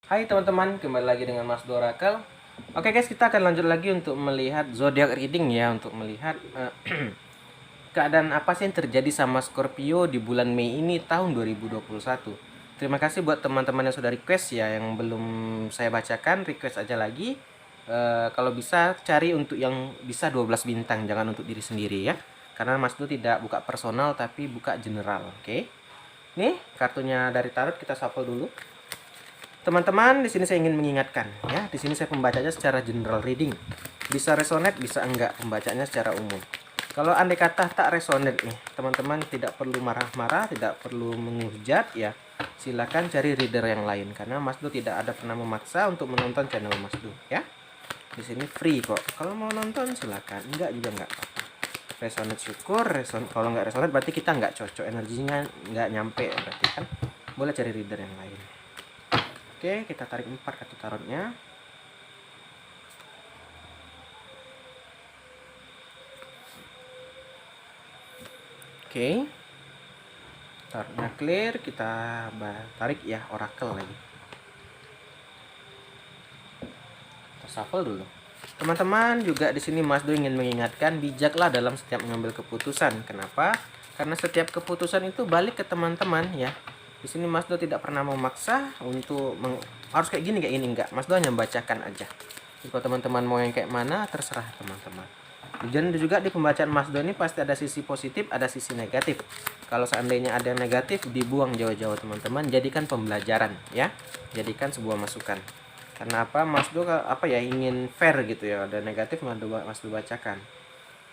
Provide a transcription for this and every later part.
Hai teman-teman, kembali lagi dengan Mas Dorakel. Oke guys, kita akan lanjut lagi untuk melihat zodiak reading ya, untuk melihat keadaan apa sih yang terjadi sama Scorpio di bulan Mei ini tahun 2021. Terima kasih buat teman-teman yang sudah request ya, yang belum saya bacakan, request aja lagi. Kalau bisa cari untuk yang bisa 12 bintang, jangan untuk diri sendiri ya. Karena Mas Do tidak buka personal tapi buka general, oke? Nih, kartunya dari tarot kita shuffle dulu. Teman-teman, di sini saya ingin mengingatkan ya, di sini saya pembacanya secara general reading. Bisa resonate, bisa enggak pembacanya secara umum. Kalau andai kata tak resonate nih, teman-teman tidak perlu marah-marah, tidak perlu menghujat ya. Silakan cari reader yang lain karena Mas Do tidak ada pernah memaksa untuk menonton channel Mas Do ya. Di sini free kok. Kalau mau nonton silakan, enggak juga enggak apa-apa. Resonate syukur, kalau nggak resonate berarti kita nggak cocok, energinya nggak nyampe berarti kan. Boleh cari reader yang lain. Oke, kita tarik 4 kartu tarotnya. Oke. Tarotnya clear, kita tarik ya oracle lagi. Kita shuffle dulu. Teman-teman, juga di sini Mas Do ingin mengingatkan, bijaklah dalam setiap mengambil keputusan. Kenapa? Karena setiap keputusan itu balik ke teman-teman ya. Di sini Mas Do tidak pernah memaksa untuk harus kayak gini enggak. Mas Do hanya membacakan aja. Kalau teman-teman mau yang kayak mana terserah teman-teman. Dan juga di pembacaan Mas Do ini pasti ada sisi positif, ada sisi negatif. Kalau seandainya ada yang negatif, dibuang jauh-jauh teman-teman. Jadikan pembelajaran ya. Jadikan sebuah masukan. Karena apa? Mas Do ingin fair gitu ya. Ada negatif Mas Do bacakan.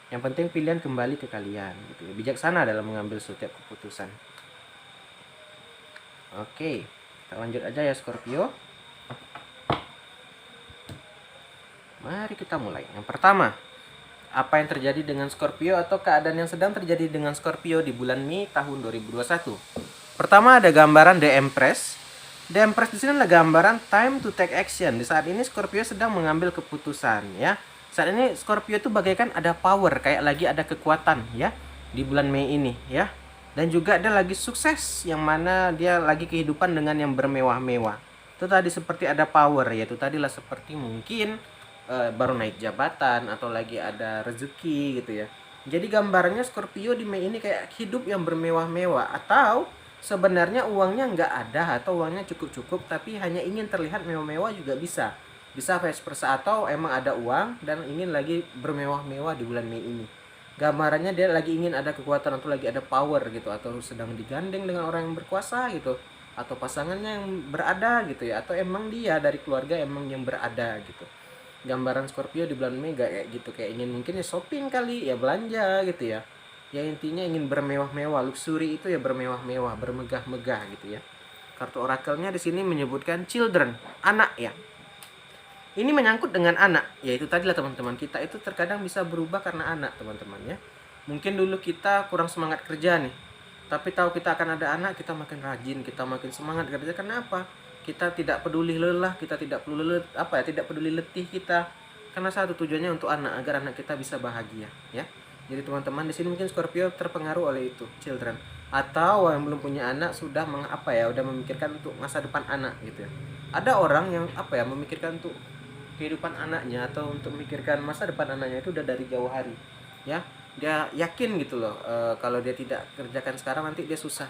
Yang penting pilihan kembali ke kalian gitu. Bijaksana dalam mengambil setiap keputusan. Oke, kita lanjut aja ya Scorpio. Mari kita mulai. Yang pertama, apa yang terjadi dengan Scorpio atau keadaan yang sedang terjadi dengan Scorpio di bulan Mei tahun 2021. Pertama ada gambaran The Empress. The Empress di sini adalah gambaran time to take action. Di saat ini Scorpio sedang mengambil keputusan ya. Saat ini Scorpio itu bagaikan ada power, kayak lagi ada kekuatan ya di bulan Mei ini ya. Dan juga dia lagi sukses, yang mana dia lagi kehidupan dengan yang bermewah-mewah. Itu tadi seperti ada power, yaitu tadilah seperti mungkin baru naik jabatan atau lagi ada rezeki gitu ya. Jadi gambarnya Scorpio di Mei ini kayak hidup yang bermewah-mewah, atau sebenarnya uangnya nggak ada atau uangnya cukup-cukup tapi hanya ingin terlihat mewah-mewah juga bisa. Bisa vice versa, atau emang ada uang dan ingin lagi bermewah-mewah di bulan Mei ini. Gambarannya dia lagi ingin ada kekuatan atau lagi ada power gitu, atau sedang digandeng dengan orang yang berkuasa gitu, atau pasangannya yang berada gitu ya, atau emang dia dari keluarga emang yang berada gitu. Gambaran Scorpio di bulan Mei kayak gitu, kayak ingin mungkin ya shopping kali ya, belanja gitu ya. Ya intinya ingin bermewah-mewah, luxury itu ya bermewah-mewah, bermegah-megah gitu ya. Kartu orakelnya di sini menyebutkan children, anak ya. Ini menyangkut dengan anak, yaitu tadilah teman-teman, kita itu terkadang bisa berubah karena anak teman-teman ya. Mungkin dulu kita kurang semangat kerja nih, tapi tahu kita akan ada anak, kita makin rajin, kita makin semangat kerja. Kenapa? Kita tidak peduli lelah, kita tidak peduli tidak peduli letih kita, karena satu tujuannya untuk anak, agar anak kita bisa bahagia ya. Jadi teman-teman di sini mungkin Scorpio terpengaruh oleh itu, children, atau yang belum punya anak sudah udah memikirkan untuk masa depan anak gitu ya. Ada orang yang memikirkan untuk kehidupan anaknya atau untuk memikirkan masa depan anaknya itu udah dari jauh hari ya. Dia yakin gitu loh, kalau dia tidak kerjakan sekarang nanti dia susah.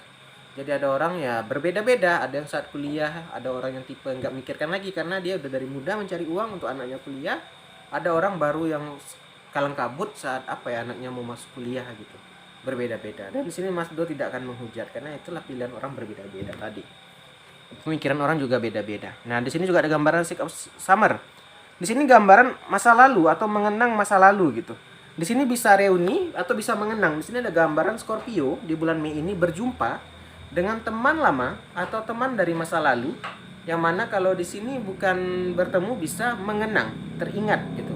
Jadi ada orang ya berbeda-beda, ada yang saat kuliah, ada orang yang tipe nggak mikirkan lagi karena dia udah dari muda mencari uang untuk anaknya kuliah. Ada orang baru yang kalang kabut saat anaknya mau masuk kuliah gitu. Berbeda-beda. Dan di sini Mas Do tidak akan menghujat karena itulah pilihan orang berbeda-beda tadi. Pemikiran orang juga beda-beda. Nah, di sini juga ada gambaran Six of Summer. Di sini gambaran masa lalu atau mengenang masa lalu gitu. Di sini bisa reuni atau bisa mengenang. Di sini ada gambaran Scorpio di bulan Mei ini berjumpa dengan teman lama atau teman dari masa lalu, yang mana kalau di sini bukan bertemu, bisa mengenang, teringat gitu.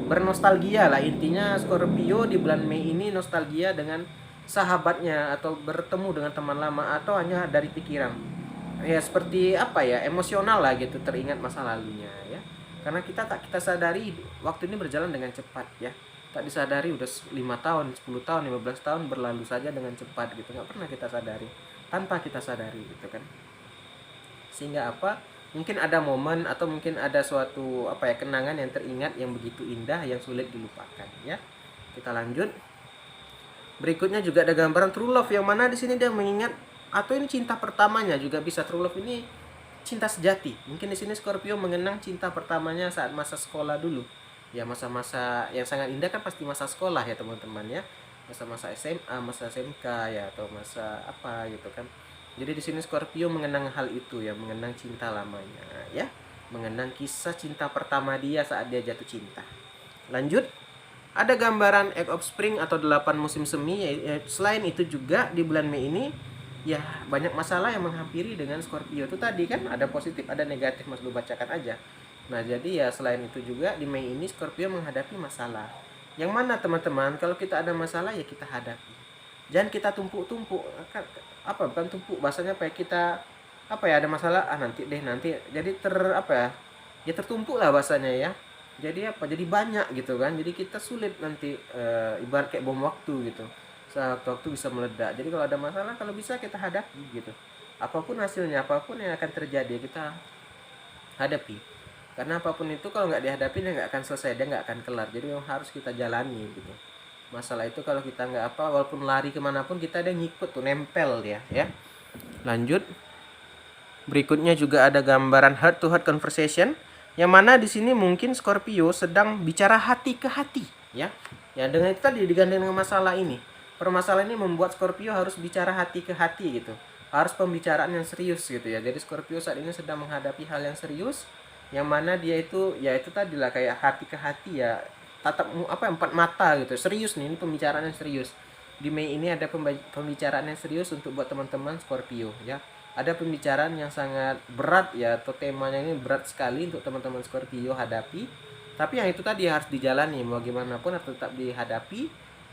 Bernostalgia lah intinya. Scorpio di bulan Mei ini nostalgia dengan sahabatnya atau bertemu dengan teman lama, atau hanya dari pikiran. Ya seperti emosional lah gitu, teringat masa lalunya ya. Karena kita sadari waktu ini berjalan dengan cepat ya. Tak disadari udah 5 tahun, 10 tahun, 15 tahun berlalu saja dengan cepat gitu. Nggak pernah kita sadari, tanpa kita sadari gitu kan. Sehingga mungkin ada momen atau mungkin ada suatu kenangan yang teringat yang begitu indah yang sulit dilupakan ya. Kita lanjut. Berikutnya juga ada gambaran true love, yang mana di sini dia mengingat atau ini cinta pertamanya, juga bisa true love ini cinta sejati. Mungkin di sini Scorpio mengenang cinta pertamanya saat masa sekolah dulu. Ya, masa-masa yang sangat indah kan pasti masa sekolah ya teman-teman ya. Masa-masa SMA, masa SMK ya, atau masa apa gitu kan. Jadi di sini Scorpio mengenang hal itu ya, mengenang cinta lamanya ya. Mengenang kisah cinta pertama dia saat dia jatuh cinta. Lanjut. Ada gambaran Egg of Spring atau 8 musim semi. Selain itu juga di bulan Mei ini ya banyak masalah yang menghampiri dengan Scorpio. Itu tadi kan ada positif ada negatif, Mas lu bacakan aja. Nah, jadi ya selain itu juga di Mei ini Scorpio menghadapi masalah. Yang mana teman-teman, kalau kita ada masalah ya kita hadapi. Jangan kita tumpuk-tumpuk. Bukan tumpuk, bahasanya kita ada masalah, nanti deh nanti. Jadi ya tertumpuk lah bahasanya ya. Jadi banyak gitu kan, jadi kita sulit nanti ibarat kayak bom waktu gitu, saat waktu bisa meledak. Jadi kalau ada masalah, kalau bisa kita hadapi gitu, apapun hasilnya, apapun yang akan terjadi kita hadapi, karena apapun itu kalau nggak dihadapi dia nggak akan selesai, dia nggak akan kelar. Jadi yang harus kita jalani gitu. Masalah itu kalau kita nggak walaupun lari kemanapun kita ada ngikut tuh, nempel dia ya. Lanjut. Berikutnya juga ada gambaran heart to heart conversation, yang mana di sini mungkin Scorpio sedang bicara hati ke hati ya. Ya, dengan itu tadi digandeng dengan masalah ini. Permasalahan ini membuat Scorpio harus bicara hati ke hati gitu. Harus pembicaraan yang serius gitu ya. Jadi Scorpio saat ini sedang menghadapi hal yang serius, yang mana dia itu ya itu tadi lah kayak hati ke hati ya. Tatap empat mata gitu. Serius nih, ini pembicaraan yang serius. Di Mei ini ada pembicaraan yang serius untuk buat teman-teman Scorpio ya. Ada pembicaraan yang sangat berat ya, atau temanya ini berat sekali untuk teman-teman Scorpio hadapi. Tapi yang itu tadi harus dijalani, mau gimana pun harus tetap dihadapi,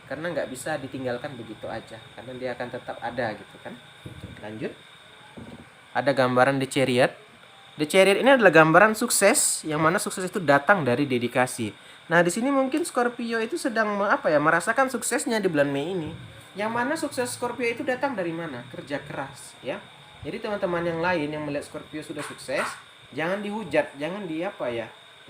karena nggak bisa ditinggalkan begitu aja, karena dia akan tetap ada gitu kan. Lanjut. Ada gambaran The Chariot. The Chariot ini adalah gambaran sukses, yang mana sukses itu datang dari dedikasi. Nah, di sini mungkin Scorpio itu sedang merasakan suksesnya di bulan Mei ini. Yang mana sukses Scorpio itu datang dari mana? Kerja keras ya. Jadi teman-teman yang lain yang melihat Scorpio sudah sukses, jangan dihujat, jangan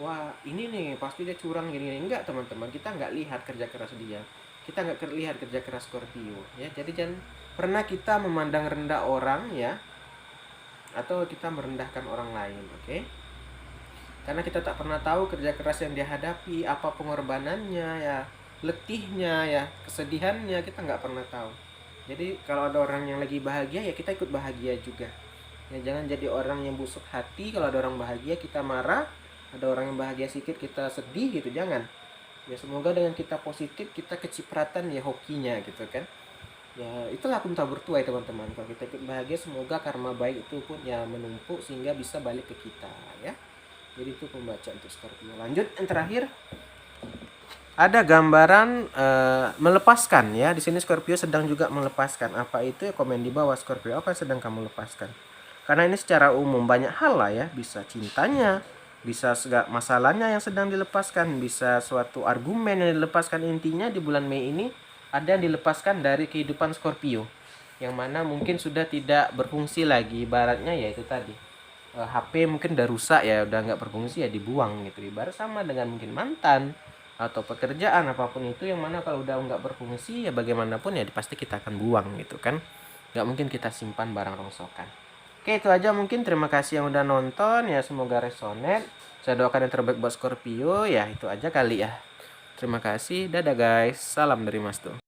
wah ini nih pasti dia curang gini. Enggak teman-teman, kita nggak lihat kerja keras dia, kita nggak lihat kerja keras Scorpio ya. Jadi jangan pernah kita memandang rendah orang ya, atau kita merendahkan orang lain, oke? Karena kita tak pernah tahu kerja keras yang dia hadapi, apa pengorbanannya ya, letihnya ya, kesedihannya, kita nggak pernah tahu. Jadi kalau ada orang yang lagi bahagia ya kita ikut bahagia juga. Ya jangan jadi orang yang busuk hati, kalau ada orang bahagia kita marah, ada orang yang bahagia sedikit kita sedih gitu, jangan. Ya semoga dengan kita positif, kita kecipratan ya hokinya gitu kan. Ya itulah punta bertuai teman-teman. Kalau kita ikut bahagia, semoga karma baik itu pun ya menumpuk sehingga bisa balik ke kita ya. Jadi itu pembacaan untuk Scorpio. Lanjut yang terakhir. Ada gambaran melepaskan ya. Di sini Scorpio sedang juga melepaskan. Apa itu ya, komen di bawah Scorpio. Apa yang sedang kamu lepaskan? Karena ini secara umum banyak hal lah ya. Bisa cintanya, bisa segala masalahnya yang sedang dilepaskan, bisa suatu argumen yang dilepaskan. Intinya di bulan Mei ini ada yang dilepaskan dari kehidupan Scorpio, yang mana mungkin sudah tidak berfungsi lagi. Ibaratnya ya itu tadi, HP mungkin udah rusak ya, udah nggak berfungsi ya dibuang gitu. Ibarat sama dengan mungkin mantan atau pekerjaan apapun itu, yang mana kalau udah nggak berfungsi ya bagaimanapun ya pasti kita akan buang gitu kan. Nggak mungkin kita simpan barang rongsokan. Oke, itu aja mungkin. Terima kasih yang udah nonton ya, semoga resonate. Saya doakan yang terbaik buat Scorpio ya. Itu aja kali ya. Terima kasih. Dadah guys. Salam dari Mas Tuh.